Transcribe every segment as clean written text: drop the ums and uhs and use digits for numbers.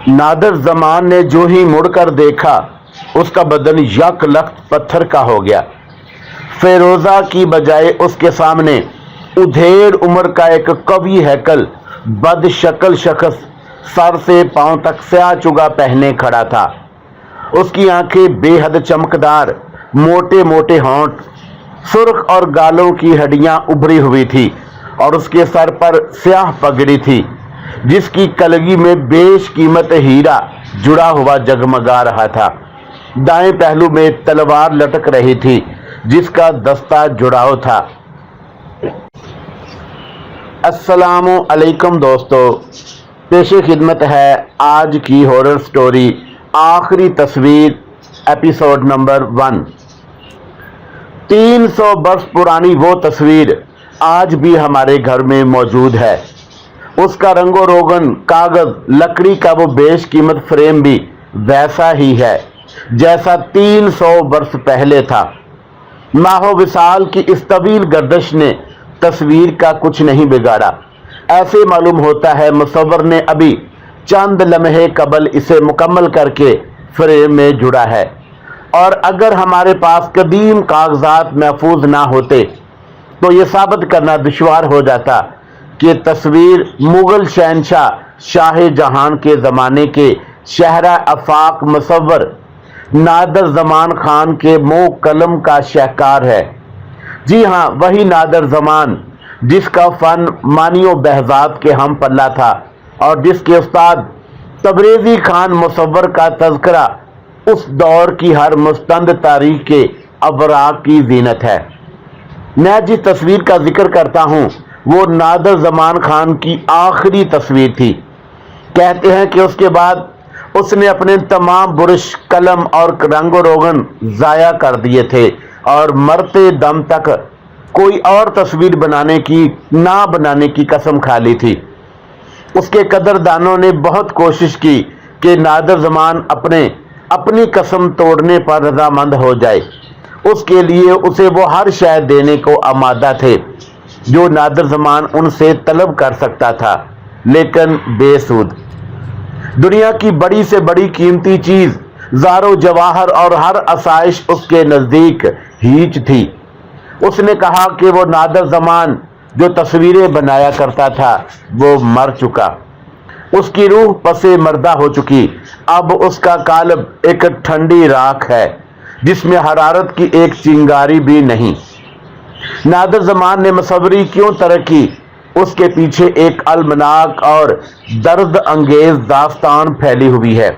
नादर जमान ने जो ही मुड़कर देखा, उसका बदन यक लख्त पत्थर का हो गया। फेरोजा की बजाय उसके सामने उधेड़ उम्र का एक कवि हैकल बदशक्ल शख्स सर से पांव तक स्याह चुगा पहने खड़ा था। उसकी आंखें बेहद चमकदार, मोटे मोटे होंठ, सुर्ख और गालों की हड्डियां उभरी हुई थी और उसके सर पर स्याह पगड़ी थी जिसकी कलगी में बेशकीमत हीरा जुड़ा हुआ जगमगा रहा था। दाएं पहलू में तलवार लटक रही थी जिसका दस्ता जुड़ाव था। अस्सलामु अलैकुम दोस्तों, पेशे खिदमत है आज की हॉरर स्टोरी आखिरी तस्वीर एपिसोड नंबर 1। 300 वर्ष पुरानी वो तस्वीर आज भी हमारे घर में मौजूद है। उसका रंगो रोगन, कागज, लकड़ी का वो बेशकीमत फ्रेम भी वैसा ही है जैसा 300 वर्ष पहले था। माहो विसाल की इस तवील गर्दश ने तस्वीर का कुछ नहीं बिगाड़ा। ऐसे मालूम होता है मुसव्वर ने अभी चंद लम्हे कबल इसे मुकम्मल करके फ्रेम में जुड़ा है, और अगर हमारे पास कदीम कागजात महफूज ना होते तो ये साबित करना दुश्वार हो जाता कि तस्वीर मुगल शहनशाह शाह जहान के ज़माने के शहरा अफाक मुसव्वर नादर जमान खान के मोह कलम का शाहकार है। जी हाँ, वही नादर जमान जिसका फन मानियो बहजाद के हम पल्ला था और जिसके उस्ताद तबरेज़ी खान मुसव्वर का तज़किरा उस दौर की हर मुस्तंद तारीख के अवराक की जीनत है। मैं जिस तस्वीर का जिक्र करता हूँ वो नादर जमान खान की आखिरी तस्वीर थी। कहते हैं कि उसके बाद उसने अपने तमाम बुरश, कलम और रंगो रोगन ज़ाया कर दिए थे और मरते दम तक कोई और तस्वीर बनाने की कसम खा ली थी। उसके कदरदानों ने बहुत कोशिश की कि नादर जमान अपनी कसम तोड़ने पर रजामंद हो जाए। उसके लिए उसे वो हर शय देने को आमादा थे जो नादर जमान उनसे तलब कर सकता था, लेकिन बेसूद। दुनिया की बड़ी से बड़ी कीमती चीज, ज़ारो जवाहर और हर आसाइश उसके नजदीक हीच थी। उसने कहा कि वो नादर जमान जो तस्वीरें बनाया करता था वो मर चुका, उसकी रूह पसे मर्दा हो चुकी। अब उसका कालब एक ठंडी राख है जिसमें हरारत की एक चिंगारी भी नहीं। नादर जमान ने मुसव्वरी क्यों तरक की, उसके पीछे एक अलमनाक और दर्द अंगेज दास्तान फैली हुई है।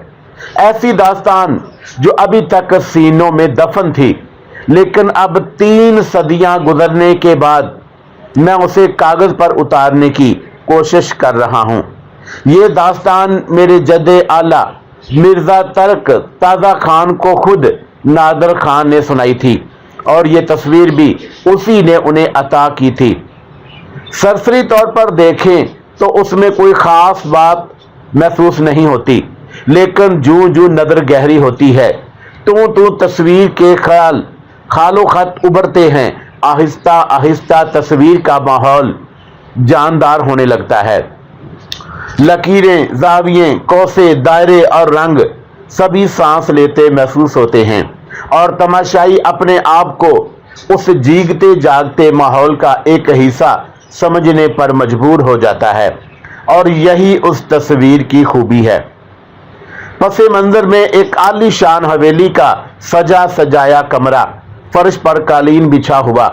ऐसी दास्तान जो अभी तक सीनों में दफन थी, लेकिन अब 3 सदियां गुजरने के बाद मैं उसे कागज पर उतारने की कोशिश कर रहा हूं। ये दास्तान मेरे जद्दे आला मिर्जा तर्क ताजा खान को खुद नादर खान ने सुनाई थी और ये तस्वीर भी उसी ने उन्हें अता की थी। सरसरी तौर पर देखें तो उसमें कोई खास बात महसूस नहीं होती, लेकिन जूं जूं नजर गहरी होती है तो तस्वीर के खालो खत उभरते हैं। आहिस्ता आहिस्ता तस्वीर का माहौल जानदार होने लगता है। लकीरें, जाविये, कोसे, दायरे और रंग सभी सांस लेते महसूस होते हैं और तमाशाई अपने आप को उस जीगते जागते माहौल का एक हिस्सा समझने पर मजबूर हो जाता है, और यही उस तस्वीर की खूबी है। पसे मंजर में एक आलीशान हवेली का सजा सजाया कमरा, फर्श पर कालीन बिछा हुआ,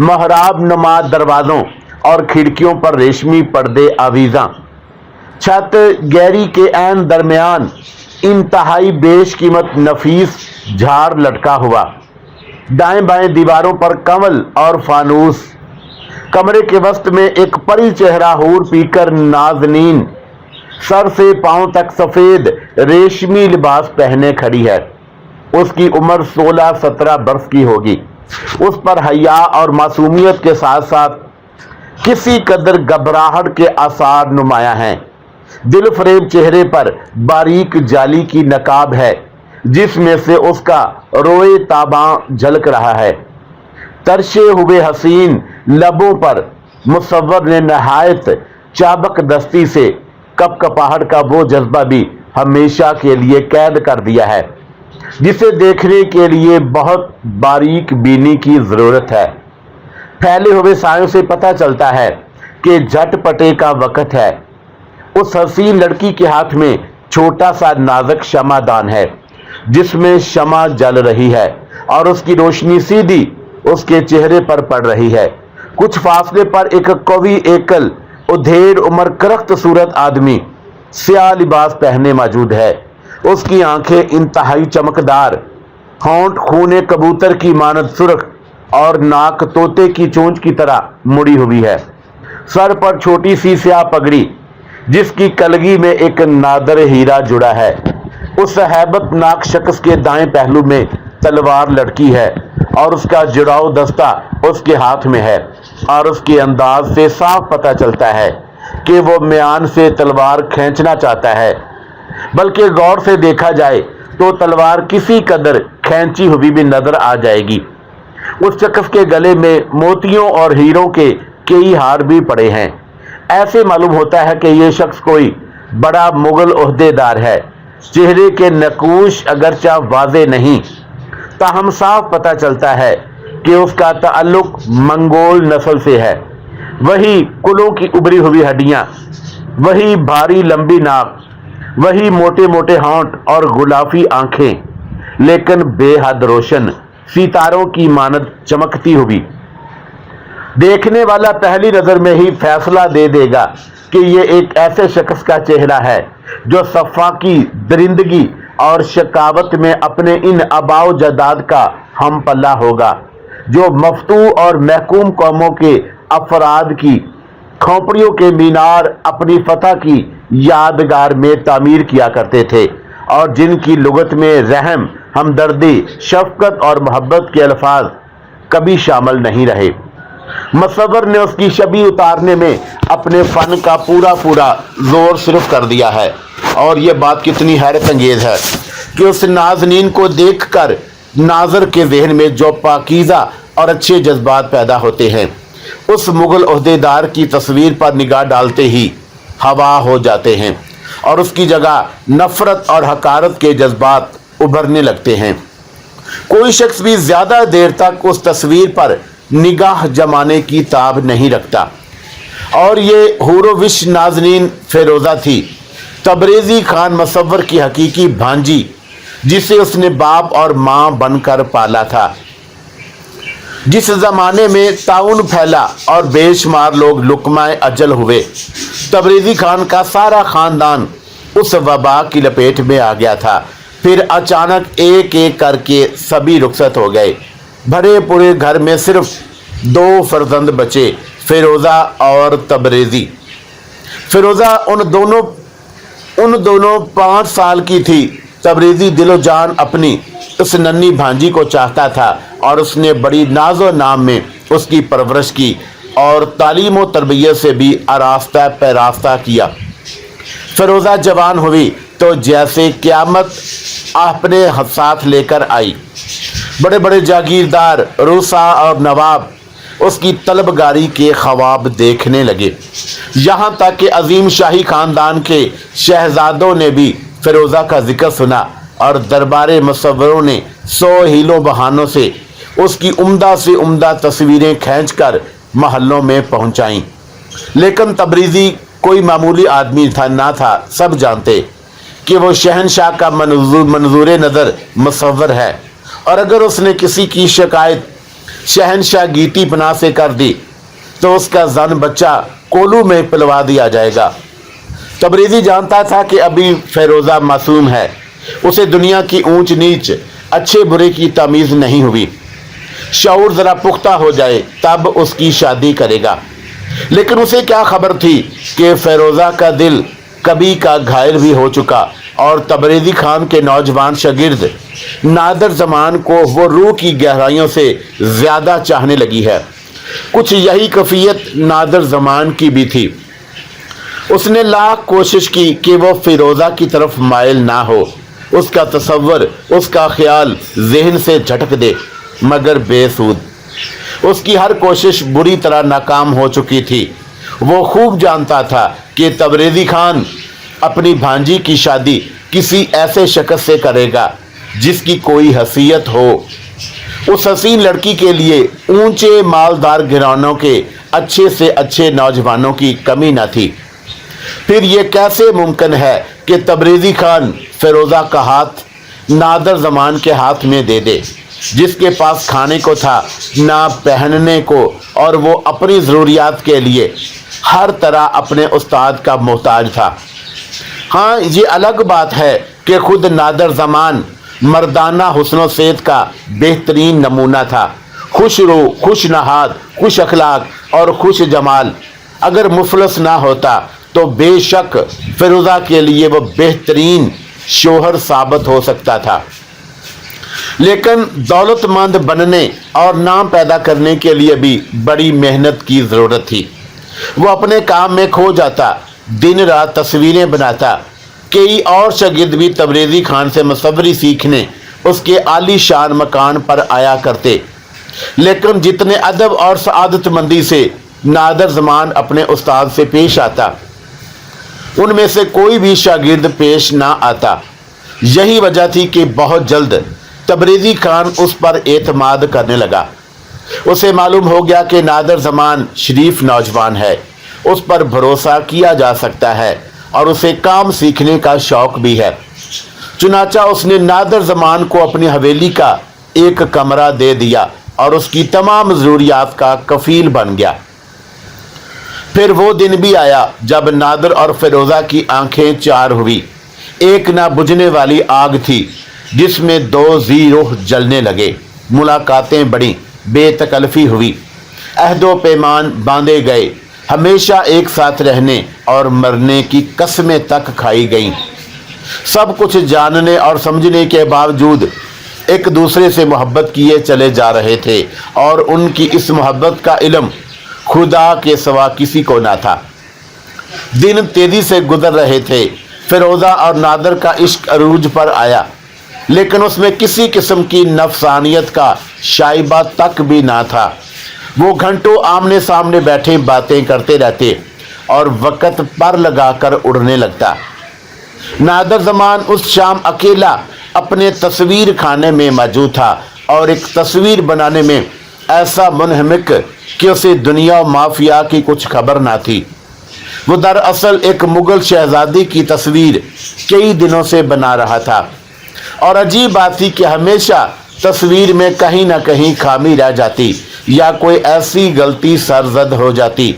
महराब नुमा दरवाजों और खिड़कियों पर रेशमी पर्दे आवीज़ां, छत गहरी के ऐन दरमियान इंतहाई बेशकीमत नफीस झाड़ लटका हुआ, दाएं बाएं दीवारों पर कमल और फानूस। कमरे के वस्त में एक परी चेहरा हूर पीकर नाजनीन सर से पांव तक सफेद रेशमी लिबास पहने खड़ी है। उसकी उम्र 16-17 वर्ष की होगी। उस पर हया और मासूमियत के साथ साथ किसी कदर घबराहट के आसार नुमाया हैं। दिल फरेब चेहरे पर बारीक जाली की नकाब है जिसमें से उसका रोए ताबा झलक रहा है। तरशे हुए हसीन लबों पर मुसव्वर ने नहायत चाबक दस्ती से कपकपाहट का वो जज्बा भी हमेशा के लिए कैद कर दिया है, जिसे देखने के लिए बहुत बारीक बीनी की जरूरत है। फैले हुए सायों से पता चलता है कि झटपटे का वक्त है। उस हसीन लड़की के हाथ में छोटा सा नाजुक शमादान है, जिसमें शमा जल रही है और उसकी रोशनी सीधी उसके चेहरे पर पड़ रही है। कुछ फासले पर एक कवि एकल उधेड़ उम्र करख्त सूरत आदमी स्याह लिबास पहने मौजूद है। उसकी आंखें इंतहाई चमकदार, होंठ खूने कबूतर की मानद सुर्ख और नाक तोते की चोंच की तरह मुड़ी हुई है। सर पर छोटी सी स्याह पगड़ी, जिसकी कलगी में एक नादर हीरा जुड़ा है। उस हैबतनाक शख्स के दाएं पहलू में तलवार लटकी है और उसका जुड़ाव दस्ता उसके हाथ में है, और उसके अंदाज से साफ पता चलता है कि वो म्यान से तलवार खींचना चाहता है। बल्कि गौर से देखा जाए तो तलवार किसी कदर खींची हुई भी नजर आ जाएगी। उस शख्स के गले में मोतियों और हीरों के कई हार भी पड़े हैं। ऐसे मालूम होता है कि यह शख्स कोई बड़ा मुगल ओहदेदार है। चेहरे के नकूश अगरचा वाज़े नहीं, ताहम साफ पता चलता है कि उसका ताल्लुक मंगोल नस्ल से है। वही कुलों की उभरी हुई हड्डियां, वही भारी लंबी नाक, वही मोटे मोटे होंठ और गुलाफी आंखें, लेकिन बेहद रोशन सितारों की मानद चमकती हुई। देखने वाला पहली नजर में ही फैसला दे देगा कि ये एक ऐसे शख्स का चेहरा है जो सफ़ा की दरिंदगी और शकावत में अपने इन आबाओ जदाद का हम पल्ला होगा, जो मफ्तू और महकूम कौमों के अफराद की खोपड़ियों के मीनार अपनी फतह की यादगार में तामीर किया करते थे, और जिनकी लुगत में रहम, हमदर्दी, शफकत और मोहब्बत के अल्फाज कभी शामिल नहीं रहे। मुसव्विर ने उसकी छवि उतारने में अपने फन का पूरा जोर सिर्फ कर दिया है। और यह बात कितनी हैरत अंगेज है कि उस नाज़नीन को देखकर नाज़र के जहन में जो पाकीज़ा और अच्छे जज्बात पैदा होते हैं, उस मुगल ओहदेदार की तस्वीर पर निगाह डालते ही हवा हो जाते हैं और उसकी जगह नफरत और हकारत के जज्बात उभरने लगते हैं। कोई शख्स भी ज्यादा देर तक उस तस्वीर पर निगाह जमाने की ताब नहीं रखता। और ये हुरोविश नाज़नीन फेरोज़ा थी, तबरेज़ी खान मुसव्विर की हकीकी भांजी, जिसे उसने बाप और माँ बनकर पाला था। जिस ज़माने में ताउन फैला और बेशुमार लोग लुकमाए अजल हुए, तबरेज़ी खान का सारा ख़ानदान उस वबा की लपेट में आ गया था। फिर अचानक एक एक करके सभी रुखसत हो गए। भरे पूरे घर में सिर्फ 2 फर्जंद बचे, फेरोज़ा और तबरेज़ी। फेरोज़ा उन दोनों 5 साल की थी। तबरेज़ी दिलो जान अपनी उस नन्ही भांजी को चाहता था और उसने बड़ी नाजो नाम में उसकी परवरिश की और तालीम व तरबियत से भी आरास्ता पैरास्ता किया। फेरोज़ा जवान हुई तो जैसे क़यामत अपने साथ लेकर आई। बड़े बड़े जागीरदार, रूसा और नवाब उसकी तलबगारी के ख्वाब देखने लगे। यहाँ तक कि अजीम शाही खानदान के शहजादों ने भी फेरोज़ा का जिक्र सुना और दरबारे मुसव्विरों ने 100 हीलों बहानों से उसकी उम्दा से उम्दा तस्वीरें खींचकर महलों में पहुंचाईं। लेकिन तबरेज़ी कोई मामूली आदमी ना था। सब जानते कि वो शहनशाह का मंजूर नज़र मुसव्विर है, और अगर उसने किसी की शिकायत शहनशाह गीती पनाह से कर दी तो उसका जन बच्चा कोलू में पिलवा दिया जाएगा। तबरेज़ी जानता था कि अभी फेरोज़ा मासूम है, उसे दुनिया की ऊंच नीच, अच्छे बुरे की तमीज़ नहीं हुई। शऊर ज़रा पुख्ता हो जाए तब उसकी शादी करेगा। लेकिन उसे क्या खबर थी कि फेरोज़ा का दिल कभी का घायल भी हो चुका और तबरेज़ी खान के नौजवान शागिर्द नादर ज़मान को वो रूह की गहराइयों से ज़्यादा चाहने लगी है। कुछ यही कैफियत नादर ज़मान की भी थी। उसने लाख कोशिश की कि वो फिरोज़ा की तरफ माइल ना हो, उसका तसव्वुर, उसका ख्याल जहन से झटक दे, मगर बेसूद। उसकी हर कोशिश बुरी तरह नाकाम हो चुकी थी। वो खूब जानता था कि तबरेज़ी खान अपनी भांजी की शादी किसी ऐसे शख्स से करेगा जिसकी कोई हैसियत हो। उस हसीन लड़की के लिए ऊंचे मालदार घरानों के अच्छे से अच्छे नौजवानों की कमी न थी। फिर ये कैसे मुमकिन है कि तबरेज़ी खान फिरोज़ा का हाथ नादर ज़मान के हाथ में दे दे, जिसके पास खाने को था ना पहनने को, और वो अपनी ज़रूरियात के लिए हर तरह अपने उस्ताद का मोहताज था। हाँ, ये अलग बात है कि खुद नादर ज़मान मर्दाना हुस्न सेहत का बेहतरीन नमूना था। खुश रूह, खुश नहाद, खुश अखलाक और खुश जमाल। अगर मुफलस ना होता तो बेशक फिरोज़ा के लिए वो बेहतरीन शोहर साबित हो सकता था। लेकिन दौलतमंद बनने और नाम पैदा करने के लिए भी बड़ी मेहनत की ज़रूरत थी। वो अपने काम में खो जाता, दिन रात तस्वीरें बनाता। कई और शागिर्द भी तबरेज़ी खान से मुसव्वरी सीखने उसके आलीशान मकान पर आया करते, लेकिन जितने अदब और सआदतमंदी से नादर ज़मान अपने उस्ताद से पेश आता, उनमें से कोई भी शागिर्द पेश ना आता। यही वजह थी कि बहुत जल्द तबरेज़ी खान उस पर एतमाद करने लगा। उसे मालूम हो गया कि नादर ज़मान शरीफ नौजवान है, उस पर भरोसा किया जा सकता है और उसे काम सीखने का शौक भी है। चुनाचा उसने नादर ज़मान को अपनी हवेली का एक कमरा दे दिया और उसकी तमाम ज़रूरियात का कफील बन गया। फिर वो दिन भी आया जब नादर और फिरोज़ा की आंखें चार हुई। एक ना बुझने वाली आग थी जिसमें दो जी रूह जलने लगे। मुलाकातें बढ़ी, बेतकल्फ़ी हुई, अहदो पैमान बांधे गए, हमेशा एक साथ रहने और मरने की कस्में तक खाई गईं। सब कुछ जानने और समझने के बावजूद एक दूसरे से मोहब्बत किए चले जा रहे थे और उनकी इस मोहब्बत का इल्म खुदा के सिवा किसी को ना था। दिन तेजी से गुजर रहे थे। फिरोज़ा और नादर का इश्क अरूज पर आया, लेकिन उसमें किसी किस्म की नफसानियत का शाइबा तक भी ना था। वो घंटों आमने सामने बैठे बातें करते रहते और वक़्त पर लगाकर उड़ने लगता। नादर ज़मान उस शाम अकेला अपने तस्वीर खाने में मौजूद था और एक तस्वीर बनाने में ऐसा मुनहमिक कि उसे दुनिया और माफिया की कुछ खबर ना थी। वो दरअसल एक मुगल शहजादी की तस्वीर कई दिनों से बना रहा था और अजीब बात थी कि हमेशा तस्वीर में कहीं ना कहीं खामी रह जाती या कोई ऐसी गलती सरजद हो जाती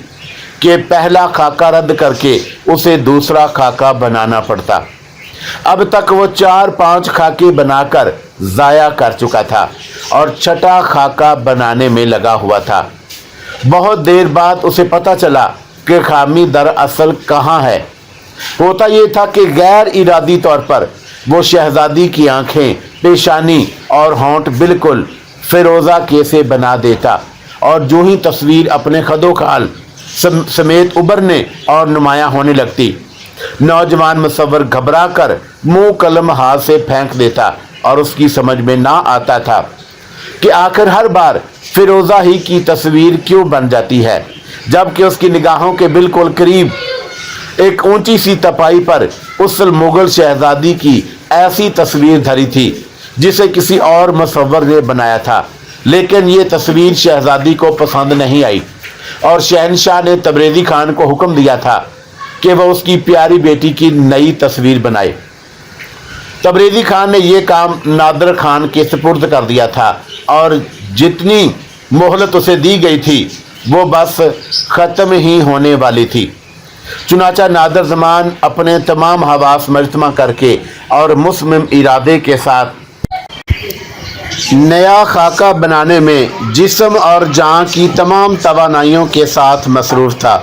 कि पहला खाका रद्द करके उसे दूसरा खाका बनाना पड़ता। अब तक वो 4-5 खाके बनाकर ज़ाया कर चुका था और छठा खाका बनाने में लगा हुआ था। बहुत देर बाद उसे पता चला कि खामी दरअसल कहाँ है। होता ये था कि गैर इरादी तौर पर वो शहजादी की आंखें, पेशानी और होंठ बिल्कुल फिरोज़ा के से बना देता और जो ही तस्वीर अपने खदोखाल समेत उभरने और नुमायां होने लगती, नौजवान मुसव्वर घबरा कर मुंह कलम हाथ से फेंक देता और उसकी समझ में ना आता था कि आखिर हर बार फिरोज़ा ही की तस्वीर क्यों बन जाती है, जबकि उसकी निगाहों के बिल्कुल करीब एक ऊंची सी तपाई पर उस मुगल शहजादी की ऐसी तस्वीर धरी थी जिसे किसी और मुसव्वर ने बनाया था। लेकिन ये तस्वीर शहजादी को पसंद नहीं आई और शहनशाह ने तबरेज़ी खान को हुक्म दिया था कि वह उसकी प्यारी बेटी की नई तस्वीर बनाए। तबरेज़ी खान ने यह काम नादर खान के सुपुर्द कर दिया था और जितनी मोहलत उसे दी गई थी वो बस ख़त्म ही होने वाली थी। चुनाचा नादर ज़मान अपने तमाम हवास मजतमा करके और मुस्मिम इरादे के साथ नया खाका बनाने में जिस्म और जान की तमाम तवानाइयों के साथ मसरूफ़ था।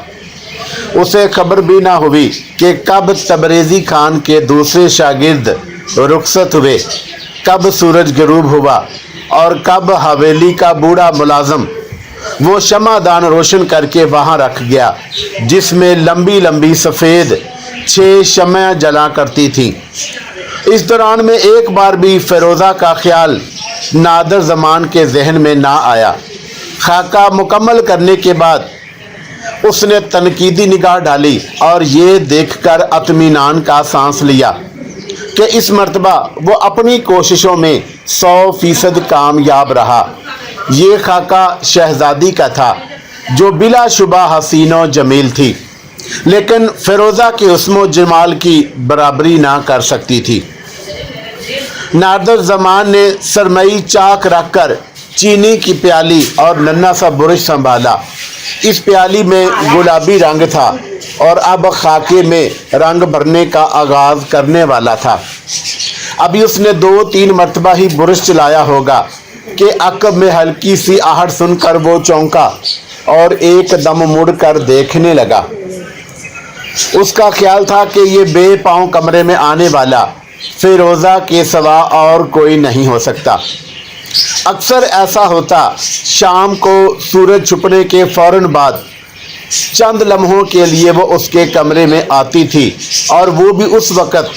उसे खबर भी ना हुई कि कब तबरेज़ी खान के दूसरे शागिर्द रुखसत हुए, कब सूरज गरूब हुआ और कब हवेली का बूढ़ा मुलाजम वो शमादान रोशन करके वहाँ रख गया जिसमें लंबी लंबी सफ़ेद 6 शम्में जला करती थीं। इस दौरान में एक बार भी फिरोज़ा का ख्याल नादर ज़मान के जहन में ना आया। खाका मुकम्मल करने के बाद उसने तनकीदी निगाह डाली और ये देखकर इत्मीनान का सांस लिया کہ اس مرتبہ وہ اپنی کوششوں میں 100% کامیاب رہا۔ یہ خاکہ شہزادی کا تھا جو بلا شبہ حسین و جمیل تھی، لیکن فیروزہ کے حسن و جمال کی برابری نہ کر سکتی تھی۔ نادر زمان نے سرمئی چاک رکھ کر چینی کی پیالی اور ننھا سا برش سنبھالا۔ اس پیالی میں گلابی رنگ تھا اور اب خاکے میں رنگ بھرنے کا آغاز کرنے والا تھا۔ ابھی اس نے 2-3 مرتبہ ہی برش چلایا ہوگا کہ عقب میں ہلکی سی آہٹ سن کر وہ چونکا اور ایک دم مڑ کر دیکھنے لگا۔ اس کا خیال تھا کہ یہ بے پاؤں کمرے میں آنے والا فیروزہ کے سوا اور کوئی نہیں ہو سکتا۔ اکثر ایسا ہوتا، شام کو سورج چھپنے کے فوراً بعد چند لمحوں کے لیے وہ اس کے کمرے میں آتی تھی، اور وہ بھی اس وقت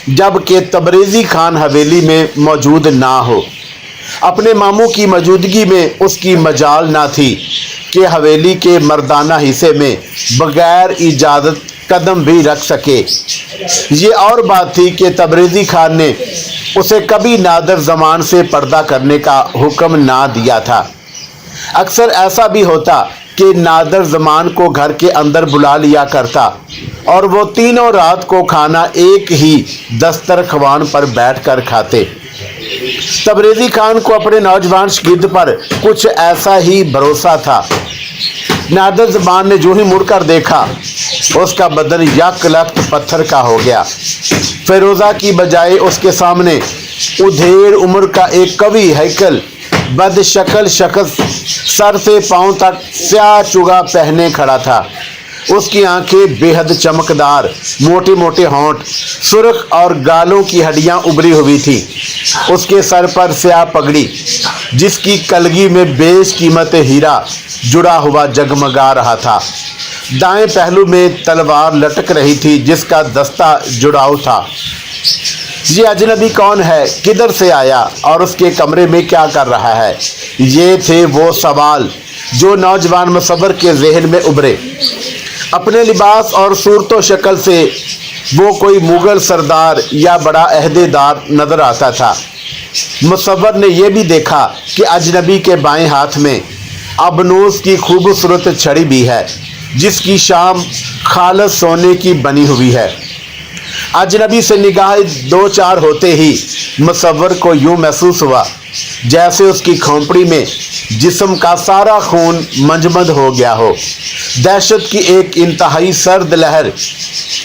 جب کہ تبریزی خان حویلی میں موجود نہ ہو۔ اپنے ماموں کی موجودگی میں اس کی مجال نہ تھی کہ حویلی کے مردانہ حصے میں بغیر اجازت قدم بھی رکھ سکے۔ یہ اور بات تھی کہ تبریزی خان نے اسے کبھی نادر زمان سے پردہ کرنے کا حکم نہ دیا تھا۔ اکثر ایسا بھی ہوتا کہ نادر زمان کو گھر کے اندر بلا لیا کرتا اور وہ تینوں رات کو کھانا ایک ہی دسترخوان پر بیٹھ کر کھاتے۔ تبریزی خان کو اپنے نوجوان شاگرد پر کچھ ایسا ہی بھروسہ تھا۔ نادر زمان نے جو ہی مڑ کر دیکھا، اس کا بدن یک لخت پتھر کا ہو گیا۔ فیروزہ کی بجائے اس کے سامنے ادھیڑ عمر کا ایک قوی ہیکل بد شکل شخص سر سے پاؤں تک سیاہ چگا پہنے کھڑا تھا۔ اس کی آنکھیں بے حد چمکدار، موٹے موٹے ہونٹ، سرخ اور گالوں کی ہڈیاں ابری ہوئی تھی۔ اس کے سر پر سیاہ پگڑی جس کی کلگی میں بیش قیمت ہیرا جڑا ہوا جگمگا رہا تھا۔ دائیں پہلو میں تلوار لٹک رہی تھی جس کا دستہ جڑاؤ تھا۔ یہ اجنبی کون ہے، کدھر سے آیا اور اس کے کمرے میں کیا کر رہا ہے؟ یہ تھے وہ سوال جو نوجوان مصور کے ذہن میں ابھرے۔ اپنے لباس اور صورت و شکل سے وہ کوئی مغل سردار یا بڑا عہدے دار نظر آتا تھا۔ مصور نے یہ بھی دیکھا کہ اجنبی کے بائیں ہاتھ میں ابنوس کی خوبصورت چھڑی بھی ہے جس کی شام خالص سونے کی بنی ہوئی ہے۔ اجنبی سے نگاہ 2-4 ہوتے ہی مصور کو یوں محسوس ہوا جیسے اس کی کھوپڑی میں جسم کا سارا خون منجمد ہو گیا ہو۔ دہشت کی ایک انتہائی سرد لہر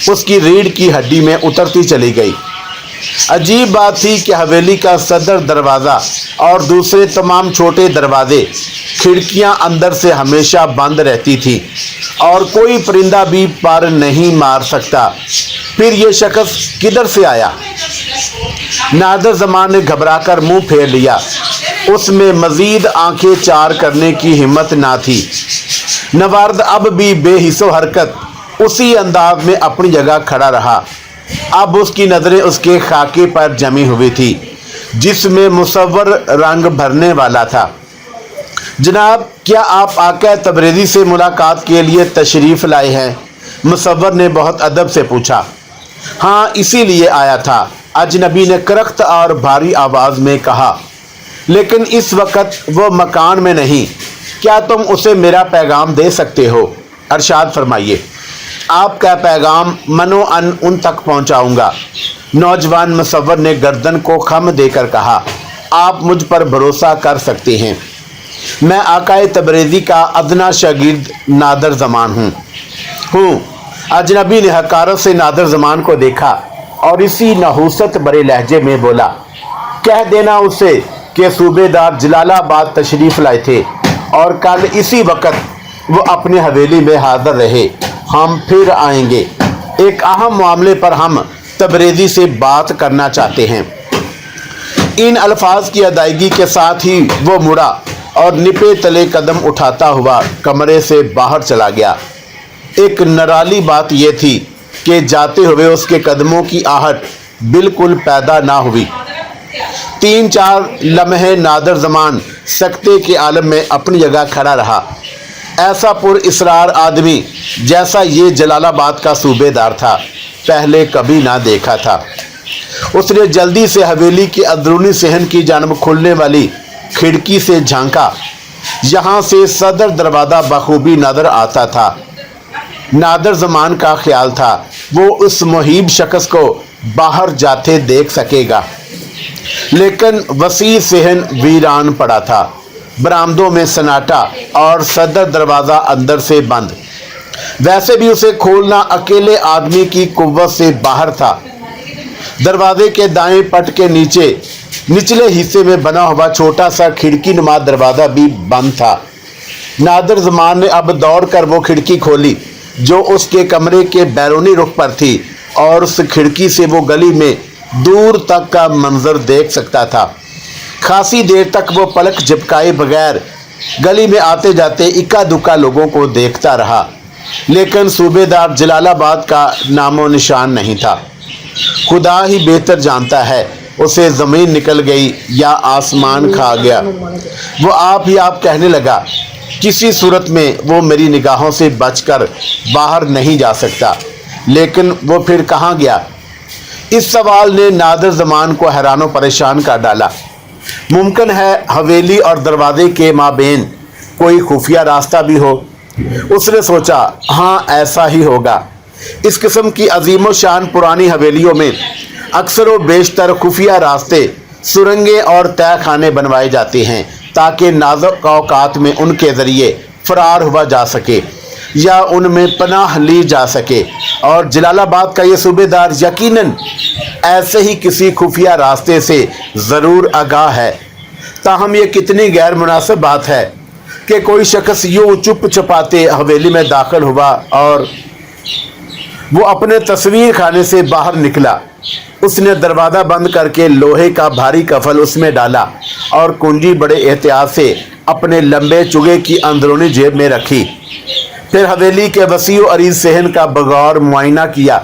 اس کی ریڑھ کی ہڈی میں اترتی چلی گئی۔ عجیب بات تھی کہ حویلی کا صدر دروازہ اور دوسرے تمام چھوٹے دروازے، کھڑکیاں اندر سے ہمیشہ بند رہتی تھی اور کوئی پرندہ بھی پر نہیں مار سکتا۔ پھر یہ شخص کدھر سے آیا؟ نادر زمان نے گھبرا کر منہ پھیر لیا۔ اس میں مزید آنکھیں چار کرنے کی ہمت نہ تھی۔ نوارد اب بھی بے حس و حرکت اسی انداز میں اپنی جگہ کھڑا رہا۔ اب اس کی نظریں اس کے خاکے پر جمی ہوئی تھی جس میں مصور رنگ بھرنے والا تھا۔ جناب، کیا آپ آقا تبریزی سے ملاقات کے لیے تشریف لائے ہیں؟ مصور نے بہت ادب سے پوچھا۔ ہاں، اسی لیے آیا تھا، اجنبی نے کرخت اور بھاری آواز میں کہا، لیکن اس وقت وہ مکان میں نہیں۔ کیا تم اسے میرا پیغام دے سکتے ہو؟ ارشاد فرمائیے۔ آپ کا پیغام منو ان تک پہنچاؤں گا۔ نوجوان مصور نے گردن کو خم دے کر کہا، آپ مجھ پر بھروسہ کر سکتے ہیں۔ میں آقا تبریزی کا ادنا شاگرد نادر زمان ہوں۔ اجنبی نے حقارت سے نادر زمان کو دیکھا اور اسی نحوست برے لہجے میں بولا، کہہ دینا اسے کہ صوبے دار جلال آباد تشریف لائے تھے اور کل اسی وقت وہ اپنے حویلی میں حاضر رہے۔ ہم پھر آئیں گے، ایک اہم معاملے پر ہم تبریزی سے بات کرنا چاہتے ہیں۔ ان الفاظ کی ادائیگی کے ساتھ ہی وہ مڑا اور نپے تلے قدم اٹھاتا ہوا کمرے سے باہر چلا گیا۔ ایک نرالی بات یہ تھی کہ جاتے ہوئے اس کے قدموں کی آہٹ بالکل پیدا نہ ہوئی۔ 3-4 لمحے نادر زمان سکتے کے عالم میں اپنی جگہ کھڑا رہا۔ ایسا پر اصرار آدمی جیسا یہ جلال آباد کا صوبے دار تھا پہلے کبھی نہ دیکھا تھا۔ उसने जल्दी से हवेली के अंदरूनी सहन की जानब खुलने वाली खिड़की से झांका। यहाँ से सदर दरवाज़ा बखूबी नजर आता था। नादर ज़मान का ख्याल था वो उस मुहीब शख्स को बाहर जाते देख सकेगा, लेकिन वसी सहन वीरान पड़ा था। बरामदों में सन्नाटा और सदर दरवाज़ा अंदर से बंद। वैसे भी उसे खोलना अकेले आदमी की कुव्वत से बाहर था। दरवाजे के दाएं पट के नीचे निचले हिस्से में बना हुआ छोटा सा खिड़की नुमा दरवाज़ा भी बंद था। नादर ज़मान ने अब दौड़कर वो खिड़की खोली जो उसके कमरे के बैरूनी रुख पर थी, और उस खिड़की से वो गली में दूर तक का मंजर देख सकता था। खासी देर तक वो पलक झपकाए बगैर गली में आते जाते इक्का दुक्का लोगों को देखता रहा, लेकिन सूबेदार जलालाबाद का नामो निशान नहीं था। खुदा ही बेहतर जानता है उसे ज़मीन निकल गई या आसमान खा गया। वो आप ही आप कहने लगा, किसी सूरत में वो मेरी निगाहों से बचकर बाहर नहीं जा सकता। लेकिन वो फिर कहाँ गया? इस सवाल ने नादर ज़मान को हैरान परेशान कर डाला। मुमकिन है हवेली और दरवाजे के माबेन कोई खुफिया रास्ता भी हो। उसने सोचा, हाँ ऐसा ही होगा। इस किस्म की अजीम शान पुरानी हवेलियों में अक्सर व बेशतर खुफिया रास्ते, सुरंगें और तय खाने बनवाए जाते हैं ताकि नाजुक औकात में उनके ज़रिए फरार हुआ जा सके या उनमें पनाह ली जा सके। और जलालाबाद का ये सूबेदार यकीनन ऐसे ही किसी खुफिया रास्ते से ज़रूर आगाह है। ताहम ये कितनी गैर मुनासिब बात है कि कोई शख्स यूँ चुप चपाते हवेली में दाखिल हुआ और वो अपने तस्वीर खाने से बाहर निकला। उसने दरवाज़ा बंद करके लोहे का भारी कफल उसमें डाला और कुंजी बड़े एहतियात से अपने लंबे चुगे की अंदरूनी जेब में रखी। फिर हवेली के वसी व अरीज सहन का बगौर मुआयना किया।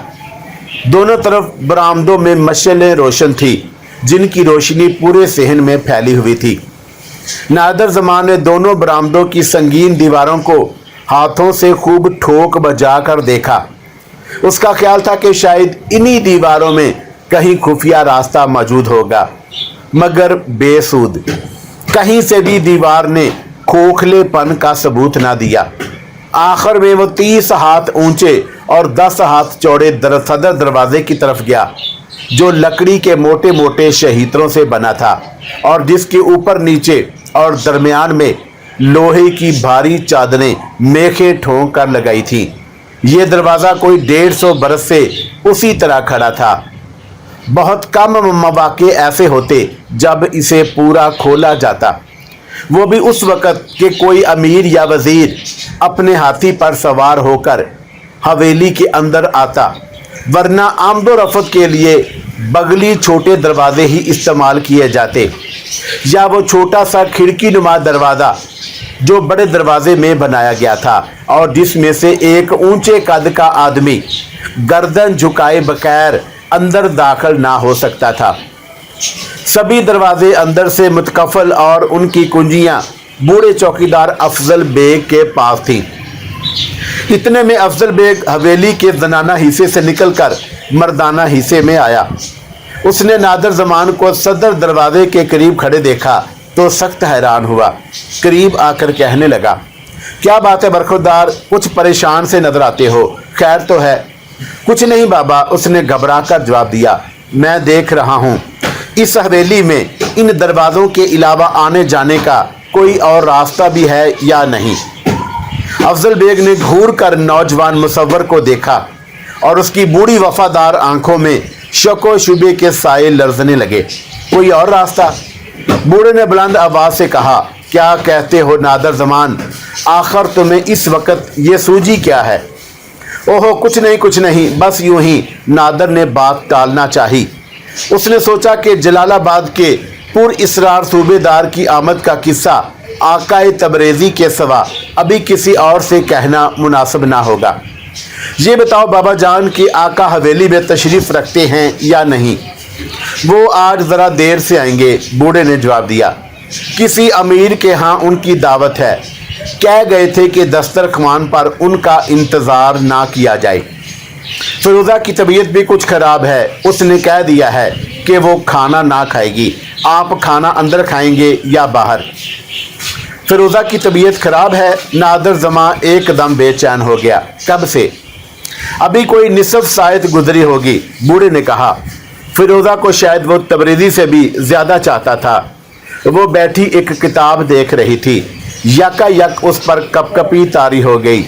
दोनों तरफ बरामदों में मशालें रोशन थी, जिनकी रोशनी पूरे सहन में फैली हुई थी। नादर ज़मान ने दोनों बरामदों की संगीन दीवारों को हाथों से खूब ठोक बजा कर देखा। उसका ख्याल था कि शायद इन्हीं दीवारों में कहीं खुफिया रास्ता मौजूद होगा, मगर बेसूद। कहीं से भी दीवार ने खोखलेपन का सबूत ना दिया। आखिर में वो 30 हाथ ऊंचे और 10 हाथ चौड़े सदर दरवाजे की तरफ गया, जो लकड़ी के मोटे मोटे शहीतरों से बना था और जिसके ऊपर नीचे और दरमियान में लोहे की भारी चादरें मेखे ठोंक कर लगाई थी। ये दरवाज़ा कोई 150 बरस से उसी तरह खड़ा था। बहुत कम मौके ऐसे होते जब इसे पूरा खोला जाता, वो भी उस वक़्त कि कोई अमीर या वज़ीर अपने हाथी पर सवार होकर हवेली के अंदर आता, वरना आमदो रफत के लिए बगली छोटे दरवाजे ही इस्तेमाल किए जाते, या वो छोटा सा खिड़की नुमा दरवाज़ा जो बड़े दरवाजे में बनाया गया था और जिसमें से एक ऊंचे कद का आदमी गर्दन झुकाए बगैर अंदर दाखिल ना हो सकता था। सभी दरवाजे अंदर से मुतकफल और उनकी कुंजियां बूढ़े चौकीदार अफजल बेग के पास थी। इतने में अफजल बेग हवेली के जनाना हिस्से से निकलकर मर्दाना हिस्से में आया। उसने नादर ज़मान को सदर दरवाजे के करीब खड़े देखा तो सख्त हैरान हुआ। करीब आकर कहने लगा, क्या बात है बरखुरदार, कुछ परेशान से नजर आते हो, खैर तो है? कुछ नहीं बाबा, उसने घबरा कर जवाब दिया, मैं देख रहा हूँ इस हवेली में इन दरवाज़ों के अलावा आने जाने का कोई और रास्ता भी है या नहीं। अफजल बेग ने घूर कर नौजवान मुसव्वर को देखा और उसकी बूढ़ी वफादार आंखों में शक व शुबे के साए लरजने लगे। कोई और रास्ता? बूढ़े ने बुलंद आवाज से कहा, क्या कहते हो नादर ज़मान, आखिर तुम्हें इस वक्त ये सूझी क्या है? ओहो कुछ नहीं, बस यूं ही। नादर ने बात टालना चाही। उसने सोचा कि जलालाबाद के पुर इसरार सूबेदार की आमद का किस्सा आकाए तबरेज़ी के सिवा अभी किसी और से कहना मुनासिब ना होगा। ये बताओ बाबा जान कि आका हवेली में तशरीफ़ रखते हैं या नहीं? वो आज ज़रा देर से आएंगे, बूढ़े ने जवाब दिया। किसी अमीर के यहाँ उनकी दावत है, कह गए थे कि दस्तरखान पर उनका इंतज़ार ना किया जाए। फिरोजा की तबीयत भी कुछ खराब है। उसने कह दिया है कि वो खाना ना खाएगी। आप खाना अंदर खाएंगे या बाहर? फिरोजा की तबीयत खराब है। नादिर जमां एकदम बेचैन हो गया। कब से? अभी कोई निसफ सायत गुजरी होगी। बूढ़े ने कहा। फिरोजा को शायद वो तबरेज़ी से भी ज्यादा चाहता था। वो बैठी एक किताब देख रही थी। यकायक उस पर कपकपी तारी हो गई।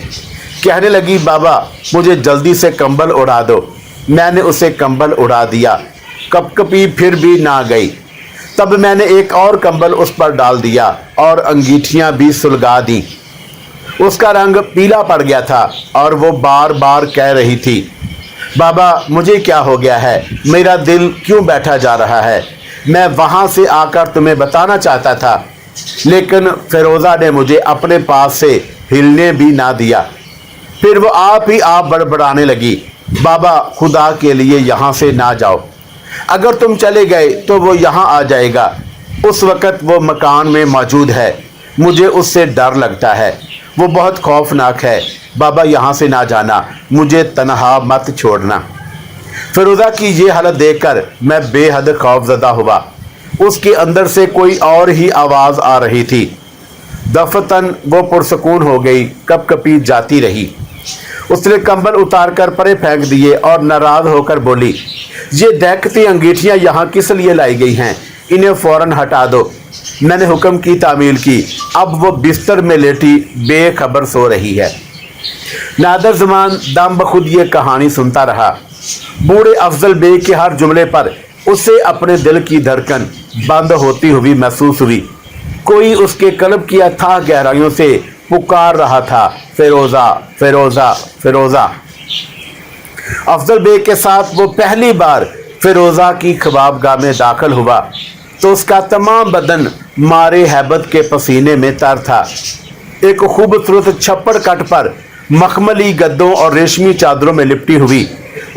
कहने लगी, बाबा मुझे जल्दी से कंबल उड़ा दो। मैंने उसे कंबल उड़ा दिया। कपकपी फिर भी ना गई। तब मैंने एक और कंबल उस पर डाल दिया और अंगीठियां भी सुलगा दी। उसका रंग पीला पड़ गया था और वो बार बार कह रही थी, बाबा मुझे क्या हो गया है? मेरा दिल क्यों बैठा जा रहा है? मैं वहां से आकर तुम्हें बताना चाहता था, लेकिन फिरोजा ने मुझे अपने पास से हिलने भी ना दिया। फिर वो आप ही आप बड़बड़ाने लगी, बाबा खुदा के लिए यहाँ से ना जाओ। अगर तुम चले गए तो वो यहाँ आ जाएगा। उस वक़्त वो मकान में मौजूद है। मुझे उससे डर लगता है। वो बहुत खौफनाक है। बाबा यहाँ से ना जाना, मुझे तनहा मत छोड़ना। फिरोजा की ये हालत देखकर मैं बेहद खौफजदा हुआ। उसके अंदर से कोई और ही आवाज़ आ रही थी। दफतन वो पुरसकून हो गई, कपकपी जाती रही। उसने कंबल उतारकर परे फेंक दिए और नाराज होकर बोली, ये दहकती अंगीठियां यहाँ किस लिए लाई गई हैं? इन्हें फौरन हटा दो। मैंने हुक्म की तामील की। अब वो बिस्तर में लेटी बेखबर सो रही है। नादिर जमान दम बखुद ये कहानी सुनता रहा। बूढ़े अफजल बेग के हर जुमले पर उसे अपने दिल की धड़कन बंद होती हुई महसूस हुई। कोई उसके कल्ब की अथाह गहराइयों से पुकार रहा था, फिरोजा फिरोजा फिरोजा। अफजल बेग के साथ वो पहली बार फिरोजा की ख्वाबगाह में दाखिल हुआ तो उसका तमाम बदन मारे हैबत के पसीने में तर था। एक खूबसूरत छप्पड़ कट पर मखमली गद्दों और रेशमी चादरों में लिपटी हुई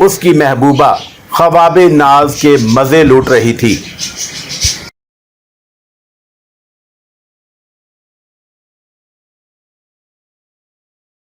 उसकी महबूबा ख्वाबे नाज के मज़े लूट रही थी।